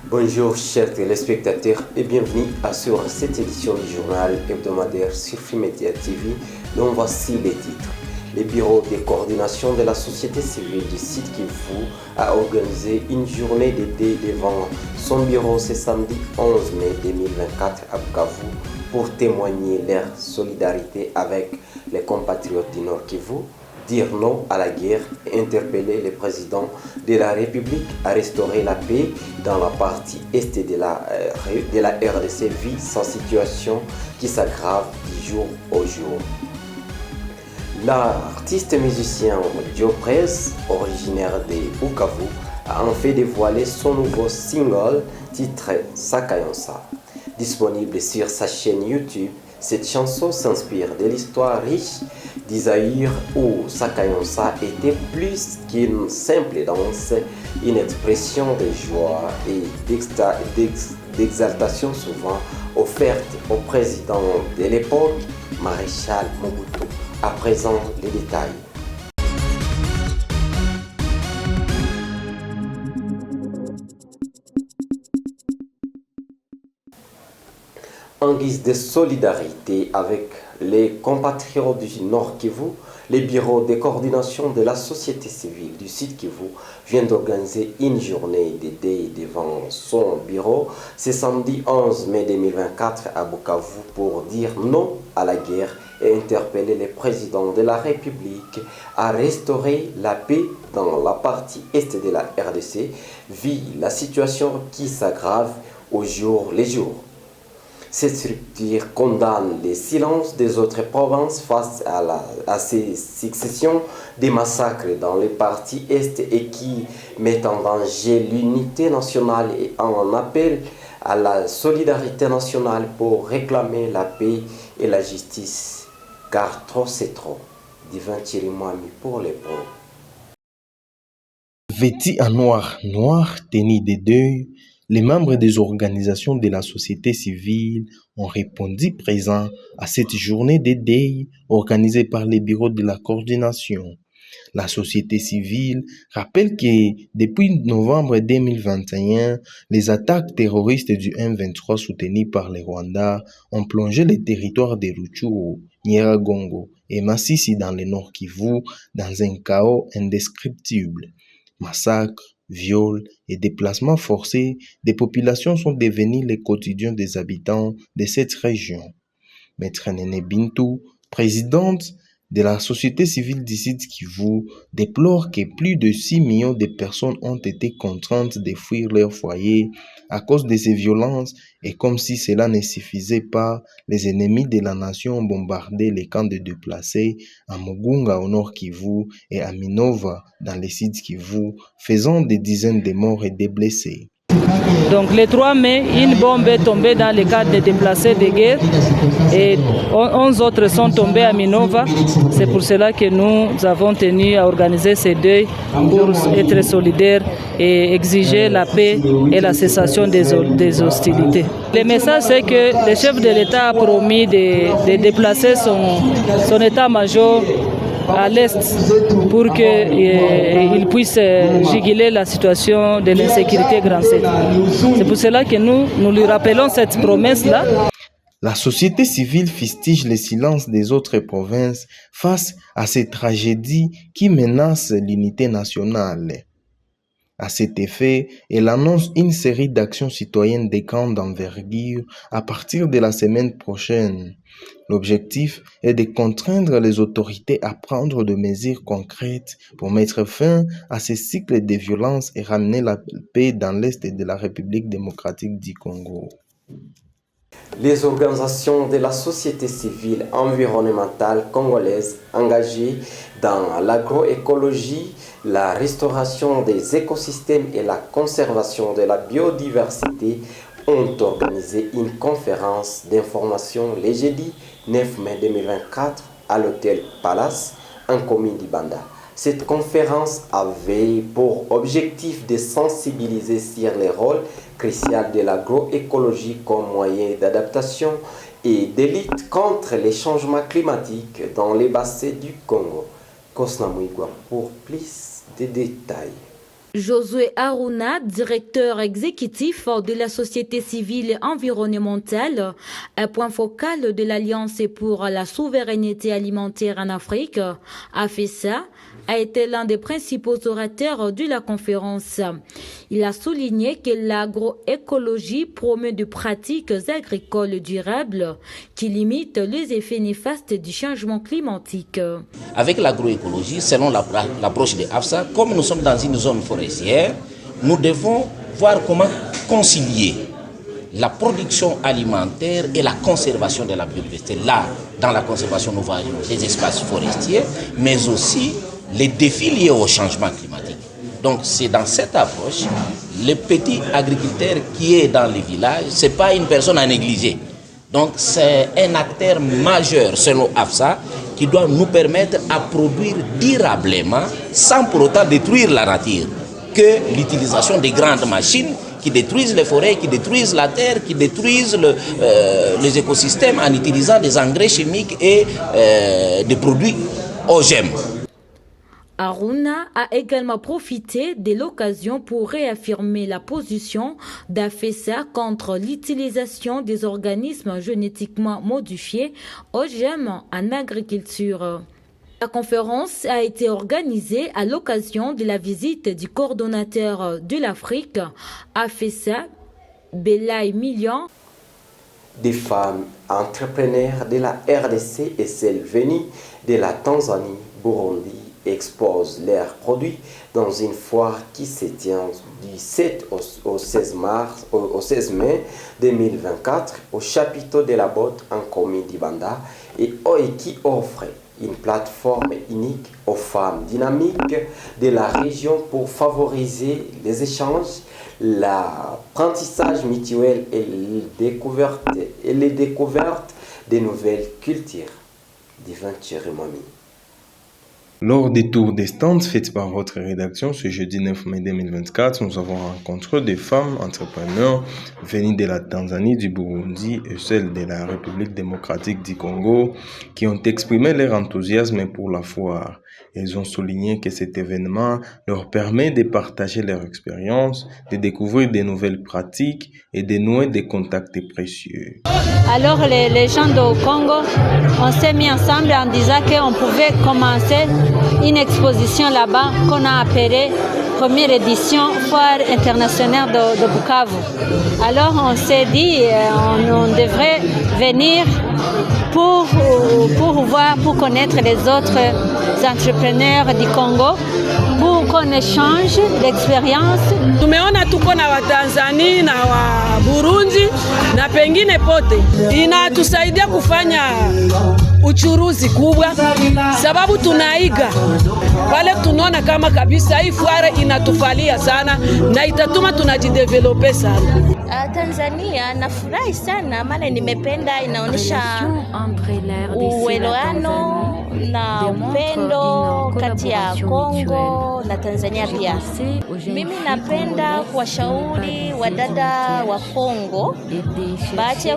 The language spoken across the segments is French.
Bonjour chers téléspectateurs et bienvenue sur cette édition du journal hebdomadaire sur Free Media TV dont voici les titres. Le bureau de coordination de la société civile du site Kivu a organisé une journée d'été devant son bureau ce samedi 11 mai 2024 à Bukavu pour témoigner leur solidarité avec les compatriotes du Nord Kivu, dire non à la guerre et interpeller le président de la République à restaurer la paix dans la partie est de la RDC vit sa situation qui s'aggrave du jour au jour. L'artiste musicien Joe Press, originaire de Bukavu, a en fait dévoilé son nouveau single titré Sakayonsa. Disponible sur sa chaîne YouTube, cette chanson s'inspire de l'histoire riche d'Isaïr où Sakayonsa était plus qu'une simple danse, une expression de joie et d'exaltation souvent offerte au président de l'époque, Maréchal Mobutu. À présent, les détails. En guise de solidarité avec les compatriotes du Nord Kivu, le bureau de coordination de la société civile du Sud Kivu vient d'organiser une journée d'été devant son bureau ce samedi 11 mai 2024 à Bukavu pour dire non à la guerre et interpeller le président de la République à restaurer la paix dans la partie est de la RDC, vu la situation qui s'aggrave au jour le jour. Cette structure condamne le silence des autres provinces face à ces successions de massacres dans les parties Est et qui mettent en danger l'unité nationale et en appelle à la solidarité nationale pour réclamer la paix et la justice. Car trop c'est trop. Divin Chirimwami pour les pauvres. Vêtis en noir tenu de deuil, les membres des organisations de la société civile ont répondu présents à cette journée de deuil organisée par les bureaux de la coordination. La société civile rappelle que depuis novembre 2021, les attaques terroristes du M23 soutenues par les Rwandais ont plongé les territoires de Rutshuru, Nyiragongo et Masisi dans le Nord Kivu dans un chaos indescriptible. Massacres, viols et déplacements forcés des populations sont devenus le quotidien des habitants de cette région. Maître Néné Bintou, présidente de la société civile du Sud Kivu, déplore que plus de 6 millions de personnes ont été contraintes de fuir leur foyer à cause de ces violences et comme si cela ne suffisait pas, les ennemis de la nation ont bombardé les camps de déplacés à Mugunga au nord Kivu et à Minova dans le Sud Kivu, faisant des dizaines de morts et de blessés. Donc le 3 mai, une bombe est tombée dans le cadre des déplacés de guerre et 11 autres sont tombés à Minova. C'est pour cela que nous avons tenu à organiser ces deuils pour être solidaires et exiger la paix et la cessation des hostilités. Le message c'est que le chef de l'État a promis de déplacer son état-major à l'est pour qu'il puisse juguler la situation de l'insécurité Grand 7. C'est pour cela que nous lui rappelons cette promesse-là. La société civile fustige le silence des autres provinces face à ces tragédies qui menacent l'unité nationale. À cet effet, elle annonce une série d'actions citoyennes de grande envergure à partir de la semaine prochaine. L'objectif est de contraindre les autorités à prendre des mesures concrètes pour mettre fin à ces cycles de violence et ramener la paix dans l'Est de la République démocratique du Congo. Les organisations de la société civile environnementale congolaise engagées dans l'agroécologie, la restauration des écosystèmes et la conservation de la biodiversité ont organisé une conférence d'information le jeudi 9 mai 2024 à l'hôtel Palace en commune d'Ibanda. Cette conférence avait pour objectif de sensibiliser sur le rôle crucial de l'agroécologie comme moyen d'adaptation et de lutte contre les changements climatiques dans les bassins du Congo. Kosna Mouigwa pour plus de détails. Josué Aruna, directeur exécutif de la société civile environnementale, un point focal de l'Alliance pour la souveraineté alimentaire en Afrique, AFESA, a été l'un des principaux orateurs de la conférence. Il a souligné que l'agroécologie promeut de pratiques agricoles durables qui limitent les effets néfastes du changement climatique. Avec l'agroécologie, selon l'approche de AFSA, comme nous sommes dans une zone forestière, nous devons voir comment concilier la production alimentaire et la conservation de la biodiversité. Là, dans la conservation, nous voyons les espaces forestiers, mais aussi les défis liés au changement climatique. Donc c'est dans cette approche, le petit agriculteur qui est dans les villages, ce n'est pas une personne à négliger. Donc c'est un acteur majeur selon AFSA qui doit nous permettre à produire durablement sans pour autant détruire la nature, que l'utilisation des grandes machines qui détruisent les forêts, qui détruisent la terre, qui détruisent les écosystèmes en utilisant des engrais chimiques et des produits OGM. Aruna a également profité de l'occasion pour réaffirmer la position d'AFESA contre l'utilisation des organismes génétiquement modifiés OGM en agriculture. La conférence a été organisée à l'occasion de la visite du coordonnateur de l'Afrique, AFESA, Belay Million. Des femmes entrepreneurs de la RDC et celles venues de la Tanzanie, Burundi, exposent leurs produits dans une foire qui se tient du 7 au 16 mai 2024 au chapiteau de la Botte en commune d'Ibanda et qui offre une plateforme unique aux femmes dynamiques de la région pour favoriser les échanges, l'apprentissage mutuel et les découvertes de nouvelles cultures. Divin Thierry Mami. Lors des tours des stands faits par votre rédaction ce jeudi 9 mai 2024, nous avons rencontré des femmes entrepreneurs venues de la Tanzanie, du Burundi et celles de la République démocratique du Congo qui ont exprimé leur enthousiasme pour la foire. Elles ont souligné que cet événement leur permet de partager leur expérience, de découvrir de nouvelles pratiques et de nouer des contacts précieux. Alors les gens du Congo, on s'est mis ensemble en disant qu'on pouvait commencer une exposition là-bas qu'on a appelée première édition Foire internationale de Bukavu. Alors on s'est dit on devrait venir pour voir, pour connaître les autres entrepreneurs du Congo, pour qu'on échange l'expérience. Tumeona tuko na Watanzania na wa Burundi na pengine pote. Inatusaidia kufanya uchuruzi kubwa sababu tunaiga pale, tunaona kama kabisa hii fuare inatufalia sana na itatuma tunajidevelope sana. Tanzania nafurahi sana maana nimependa, inaonyesha uelewano na upendo kati ya Kongo na Tanzania pia. Mimi napenda kuwashauri wadada wa Kongo baache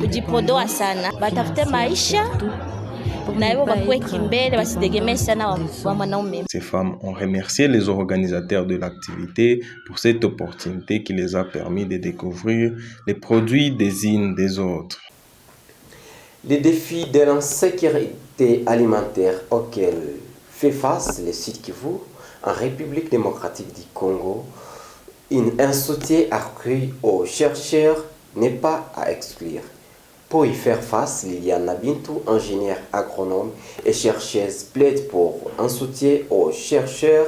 kujipodoa sana, batafute maisha na hivyo bakuwe kimbele, basitegemee sana wa mwanaume. Ces femmes ont remercié les organisateurs de l'activité pour cette opportunité qui les a permis de découvrir les produits des unes des autres. Les défis de l'insécurité alimentaire auxquels fait face le Sud Kivu en République démocratique du Congo, un soutien accru aux chercheurs n'est pas à exclure. Pour y faire face, Liliana Bintou, ingénieure agronome et chercheuse, plaide pour un soutien aux chercheurs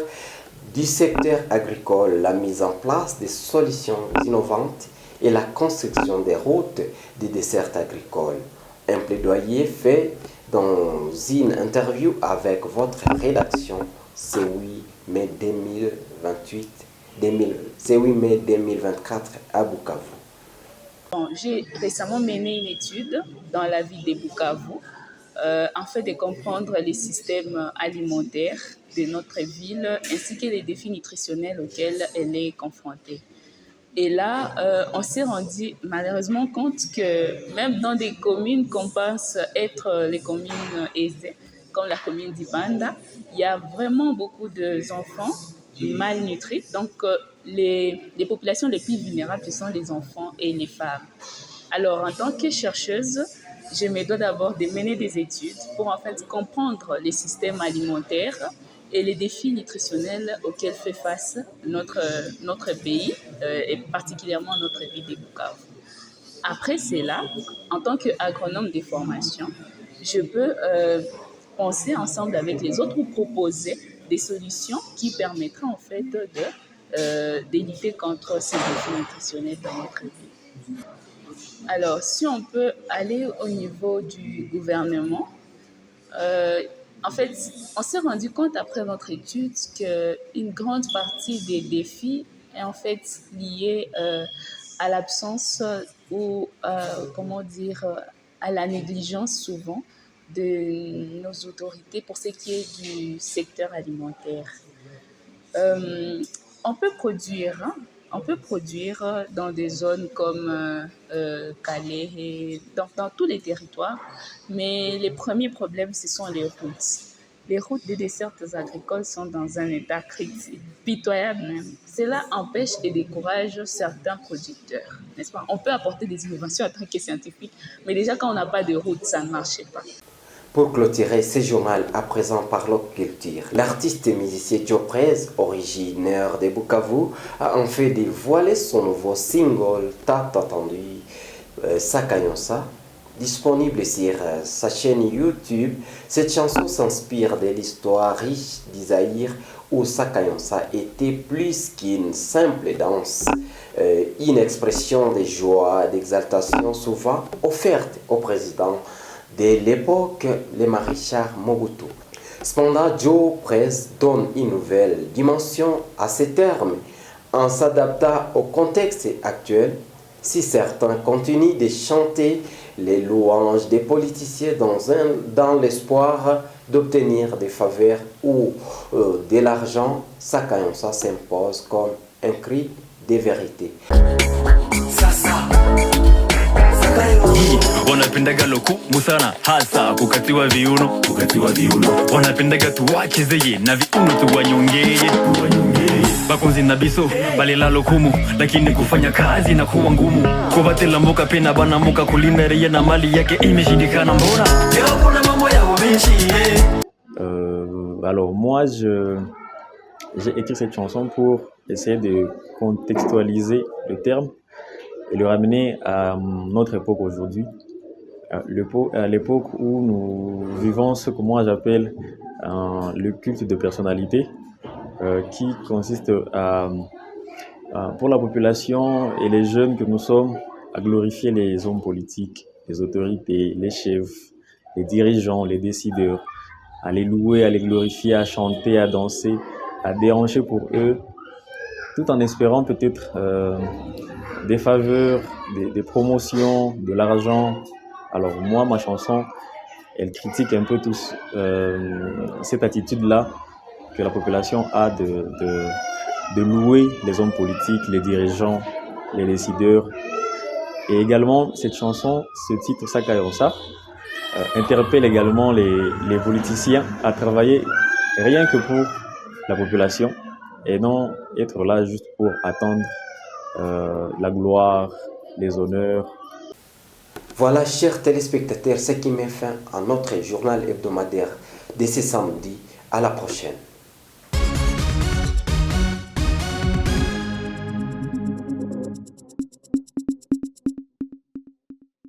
du secteur agricole, la mise en place des solutions innovantes et la construction des routes des dessertes agricoles. Un plaidoyer fait dans une interview avec votre rédaction ce 8 mai 2024 à Bukavu. Bon, j'ai récemment mené une étude dans la ville de Bukavu afin de comprendre les systèmes alimentaires de notre ville ainsi que les défis nutritionnels auxquels elle est confrontée. Et là, on s'est rendu malheureusement compte que même dans des communes qu'on pense être les communes aisées, comme la commune d'Ibanda, il y a vraiment beaucoup d'enfants malnutris. Donc, les populations les plus vulnérables, ce sont les enfants et les femmes. Alors, en tant que chercheuse, je me dois d'abord de mener des études pour en fait comprendre les systèmes alimentaires et les défis nutritionnels auxquels fait face notre pays et particulièrement notre ville de Bukavu. Après cela, en tant qu'agronome de formation, je peux penser ensemble avec les autres ou proposer des solutions qui permettraient en fait de lutter contre ces défis nutritionnels dans notre ville. Alors, si on peut aller au niveau du gouvernement, en fait, on s'est rendu compte après notre étude qu'une grande partie des défis est en fait liée à l'absence ou, à la négligence souvent de nos autorités pour ce qui est du secteur alimentaire. On peut produire dans des zones comme Calais et dans tous les territoires, mais les premiers problèmes, ce sont les routes. Les routes des dessertes agricoles sont dans un état critique, pitoyable même. Cela empêche et décourage certains producteurs, n'est-ce pas? On peut apporter des innovations en tant que scientifique, mais déjà quand on n'a pas de route, ça ne marche pas. Pour clôturer ce journal, à présent parlons culture. L'artiste et musicien Joe Prez, originaire de Bukavu, a en fait dévoilé son nouveau single tant attendu, Sakayonsa, disponible sur sa chaîne YouTube. Cette chanson s'inspire de l'histoire riche d'Isaïr où Sakayonsa était plus qu'une simple danse, une expression de joie, d'exaltation souvent offerte au président de l'époque, le maréchal Mobutu. Cependant, Joe Prez donne une nouvelle dimension à ces termes en s'adaptant au contexte actuel. Si certains continuent de chanter les louanges des politiciens dans l'espoir d'obtenir des faveurs ou de l'argent, Sakayonsa s'impose comme un cri de vérité. Wanapendaga loku musana hasa kukatiwa viuno wanapendaga tuwachezeye na viuno tuwanyongeye bakunzi na biso balela lokumu lakini kufanya kazi na kuwa ngumu kubatela mboka pena bana muka kulinda raia na mali yake imeshindikana mbona leo kuna mambo ya wabishi. Alors moi j'ai écrit cette chanson pour essayer de contextualiser le terme et le ramener à notre époque aujourd'hui, à l'époque où nous vivons ce que moi j'appelle le culte de personnalité, qui consiste à, pour la population et les jeunes que nous sommes, à glorifier les hommes politiques, les autorités, les chefs, les dirigeants, les décideurs, à les louer, à les glorifier, à chanter, à danser, à déhancher pour eux, tout en espérant peut-être des faveurs, des promotions, de l'argent. Alors moi, ma chanson, elle critique un peu tous cette attitude-là que la population a de louer les hommes politiques, les dirigeants, les décideurs. Et également, cette chanson, ce titre Sakayonsa, interpelle également les politiciens à travailler rien que pour la population et non être là juste pour attendre la gloire, les honneurs. Voilà, chers téléspectateurs, ce qui met fin à notre journal hebdomadaire de ce samedi. À la prochaine.